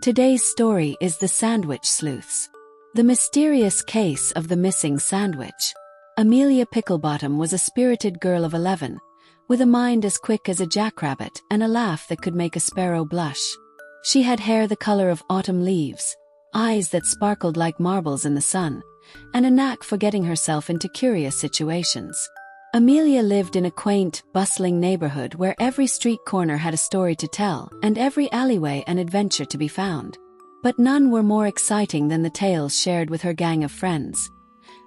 Today's story is the Sandwich Sleuths. The mysterious case of the missing sandwich. Amelia Picklebottom was a spirited girl of 11, with a mind as quick as a jackrabbit and a laugh that could make a sparrow blush. She had hair the color of autumn leaves, eyes that sparkled like marbles in the sun, and a knack for getting herself into curious situations. Amelia lived in a quaint, bustling neighborhood where every street corner had a story to tell and every alleyway an adventure to be found. But none were more exciting than the tales shared with her gang of friends.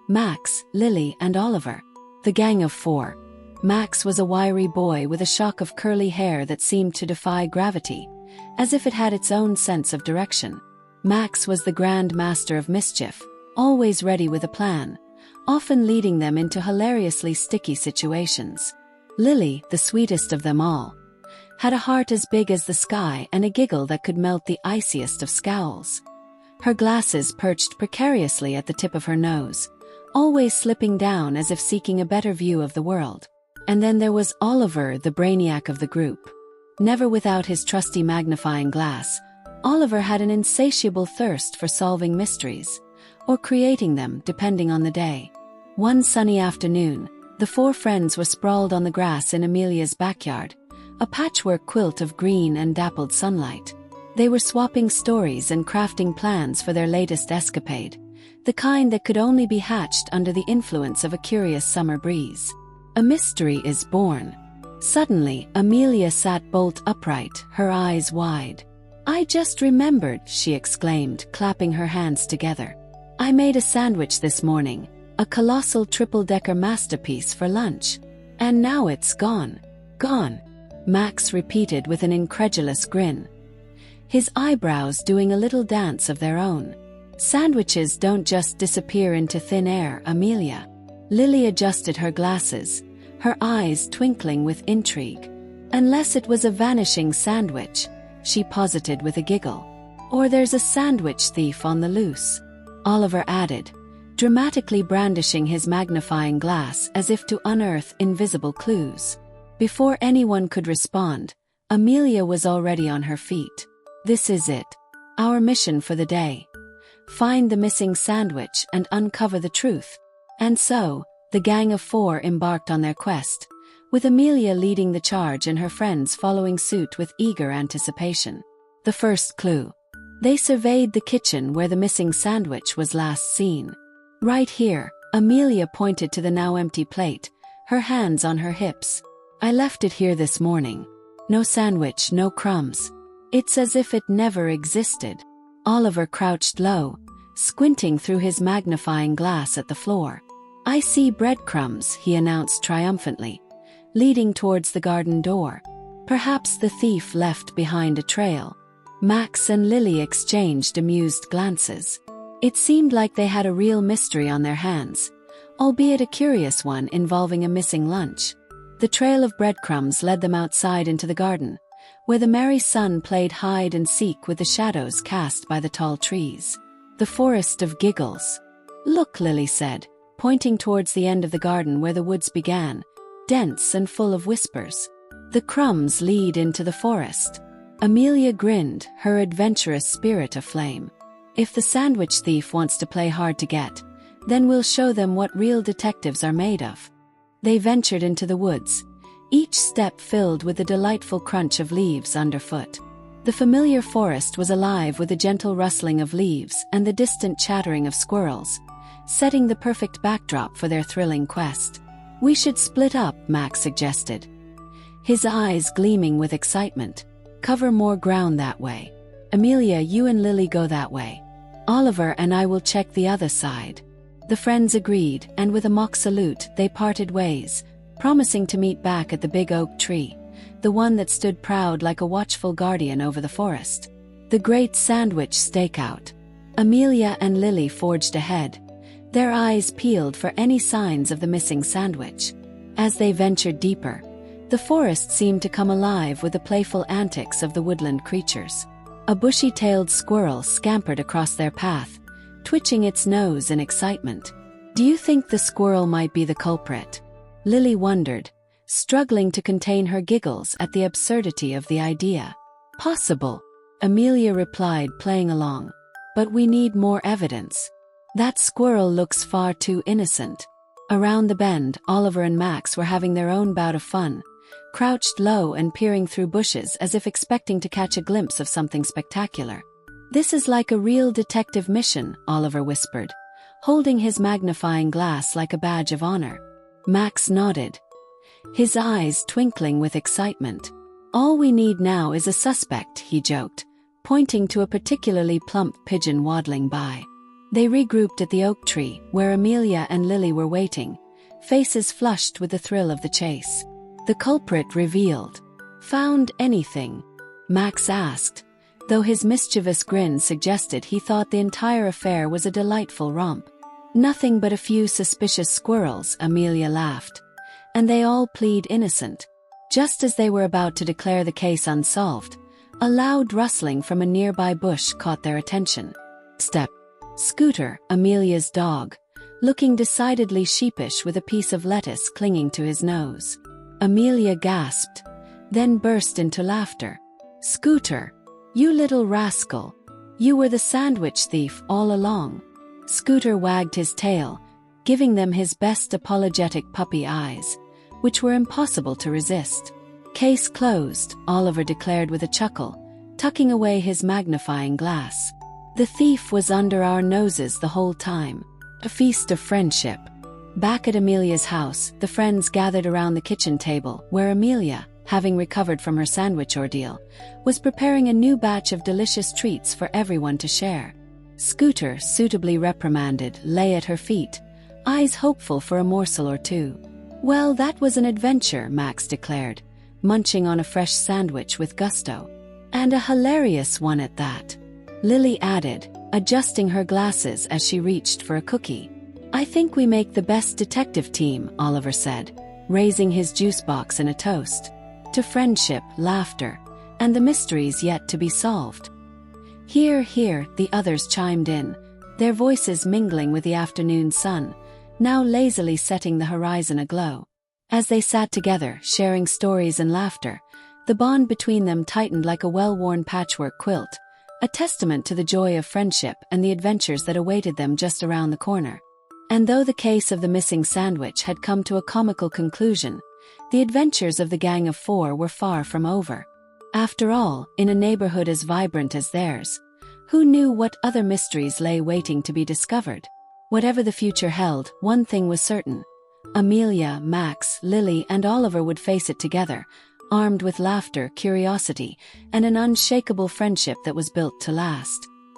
Max, Lily, and Oliver. The gang of four. Max was a wiry boy with a shock of curly hair that seemed to defy gravity, as if it had its own sense of direction. Max was the grand master of mischief, always ready with a plan, often leading them into hilariously sticky situations. Lily, the sweetest of them all, had a heart as big as the sky and a giggle that could melt the iciest of scowls. Her glasses perched precariously at the tip of her nose, always slipping down as if seeking a better view of the world. And then there was Oliver, the brainiac of the group. Never without his trusty magnifying glass, Oliver had an insatiable thirst for solving mysteries, or creating them depending on the day. One sunny afternoon, the four friends were sprawled on the grass in Amelia's backyard, a patchwork quilt of green and dappled sunlight. They were swapping stories and crafting plans for their latest escapade, the kind that could only be hatched under the influence of a curious summer breeze. A mystery is born. Suddenly, Amelia sat bolt upright, her eyes wide. "I just remembered," she exclaimed, clapping her hands together. "I made a sandwich this morning, a colossal triple-decker masterpiece for lunch. And now it's gone." "Gone?" Max repeated with an incredulous grin, his eyebrows doing a little dance of their own. "Sandwiches don't just disappear into thin air, Amelia." Lily adjusted her glasses, her eyes twinkling with intrigue. "Unless it was a vanishing sandwich," she posited with a giggle. "Or there's a sandwich thief on the loose," Oliver added, dramatically brandishing his magnifying glass as if to unearth invisible clues. Before anyone could respond, Amelia was already on her feet. "This is it. Our mission for the day. Find the missing sandwich and uncover the truth." And so, the gang of four embarked on their quest, with Amelia leading the charge and her friends following suit with eager anticipation. The first clue. They surveyed the kitchen where the missing sandwich was last seen. "Right here," Amelia pointed to the now empty plate, her hands on her hips. "I left it here this morning. No sandwich, no crumbs. It's as if it never existed." Oliver crouched low, squinting through his magnifying glass at the floor. "I see breadcrumbs," he announced triumphantly, leading towards the garden door. "Perhaps the thief left behind a trail." Max and Lily exchanged amused glances. It seemed like they had a real mystery on their hands, albeit a curious one involving a missing lunch. The trail of breadcrumbs led them outside into the garden, where the merry sun played hide and seek with the shadows cast by the tall trees. The forest of giggles. "Look," Lily said, pointing towards the end of the garden where the woods began, dense and full of whispers. "The crumbs lead into the forest." Amelia grinned, her adventurous spirit aflame. "If the sandwich thief wants to play hard to get, then we'll show them what real detectives are made of." They ventured into the woods, each step filled with the delightful crunch of leaves underfoot. The familiar forest was alive with the gentle rustling of leaves and the distant chattering of squirrels, setting the perfect backdrop for their thrilling quest. "We should split up," Max suggested, his eyes gleaming with excitement. "Cover more ground that way. Amelia, you and Lily go that way. Oliver and I will check the other side." The friends agreed, and with a mock salute, they parted ways, promising to meet back at the big oak tree, the one that stood proud like a watchful guardian over the forest. The great sandwich stakeout. Amelia and Lily forged ahead, their eyes peeled for any signs of the missing sandwich. As they ventured deeper, the forest seemed to come alive with the playful antics of the woodland creatures. A bushy-tailed squirrel scampered across their path, twitching its nose in excitement. "Do you think the squirrel might be the culprit?" Lily wondered, struggling to contain her giggles at the absurdity of the idea. "Possible," Amelia replied, playing along. But we need more evidence. That squirrel looks far too innocent. Around the bend, Oliver and Max were having their own bout of fun, crouched low and peering through bushes as if expecting to catch a glimpse of something spectacular. "This is like a real detective mission," Oliver whispered, holding his magnifying glass like a badge of honor. Max nodded, his eyes twinkling with excitement. "All we need now is a suspect," he joked, pointing to a particularly plump pigeon waddling by. They regrouped at the oak tree, where Amelia and Lily were waiting, faces flushed with the thrill of the chase. The culprit revealed. "Found anything?" Max asked, though his mischievous grin suggested he thought the entire affair was a delightful romp. "Nothing but a few suspicious squirrels," Amelia laughed. "And they all plead innocent." Just as they were about to declare the case unsolved, a loud rustling from a nearby bush caught their attention. Step. Scooter, Amelia's dog, looking decidedly sheepish with a piece of lettuce clinging to his nose. Amelia gasped, then burst into laughter. "Scooter, you little rascal! You were the sandwich thief all along." Scooter wagged his tail, giving them his best apologetic puppy eyes, which were impossible to resist. "Case closed," Oliver declared with a chuckle, tucking away his magnifying glass. "The thief was under our noses the whole time." A feast of friendship. Back at Amelia's house, the friends gathered around the kitchen table, where Amelia, having recovered from her sandwich ordeal, was preparing a new batch of delicious treats for everyone to share. Scooter, suitably reprimanded, lay at her feet, eyes hopeful for a morsel or two. "Well, that was an adventure," Max declared, munching on a fresh sandwich with gusto. "And a hilarious one at that," Lily added, adjusting her glasses as she reached for a cookie. "I think we make the best detective team," Oliver said, raising his juice box in a toast. "To friendship, laughter, and the mysteries yet to be solved." "Hear, hear," the others chimed in, their voices mingling with the afternoon sun, now lazily setting the horizon aglow. As they sat together, sharing stories and laughter, the bond between them tightened like a well-worn patchwork quilt, a testament to the joy of friendship and the adventures that awaited them just around the corner. And though the case of the missing sandwich had come to a comical conclusion, the adventures of the Gang of Four were far from over. After all, in a neighborhood as vibrant as theirs, who knew what other mysteries lay waiting to be discovered? Whatever the future held, one thing was certain. Amelia, Max, Lily, and Oliver would face it together, armed with laughter, curiosity, and an unshakable friendship that was built to last.